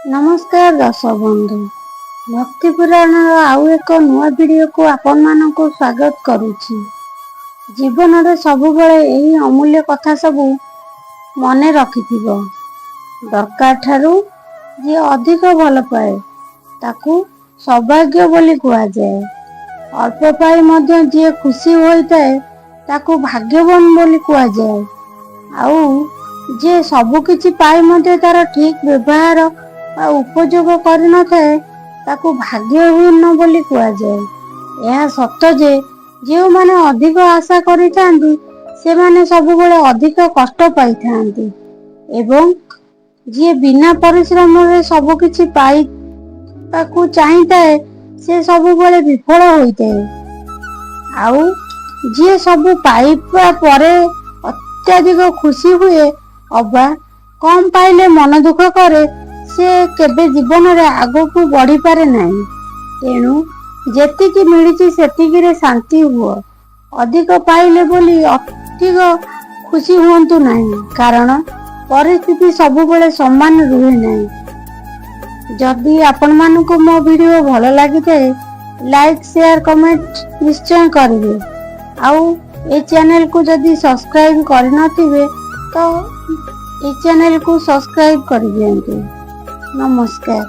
नमस्कार दर्शक बंधु भक्ति पुराण आउ एक नुआ वीडियो को आपण मानक स्वागत करुछि। जीवन रे सबु बेले एही अमूल्य कथा सबु मने रखिथिबो। दरकार ठारू जे अधिक भल पाए ताकू सौभाग्य बोली कुआ जाए। अल्प पाई मध्य जे खुशी होइताए ताकू भाग्यवान बोली कुआ जाए। आउ जे सबु किछि पाई मध्य तार ठीक व्यवहार उपयोग कर न थाए ताकू भाग्यहीन बोली कुआ जाए। यह सत्य जे जो माने अधिक आशा करिथांती से माने सब बेले अधिक कष्ट पाई थांती एवं जे बिना परिश्रम रे सब किछि पाई ताकू चाहिताए से सब बेले विफल होइताए। आउ जे सब पाइबा परे अत्यधिक खुशी हुए अबा कम पाइले मन दुख करे से केबे जीवन रे आगो को बढ़ी पारे नहीं। तेणु जेतिकी मिलिछि सेतिकी रे शांति हुओ। अधिक पाइले बोली अधिक खुशी हुंतु नहीं, कारण परिस्थिति सब बेले समान रुहे नहीं। जदि आपण मानकु मो वीडियो भल लागि थाए लाइक शेयर कमेंट निश्चय करिवे। आउ ए चैनल को जदि सब्सक्राइब कर नथिबे तो ए चैनल को सब्सक्राइब कर दियंतु। नमस्कार।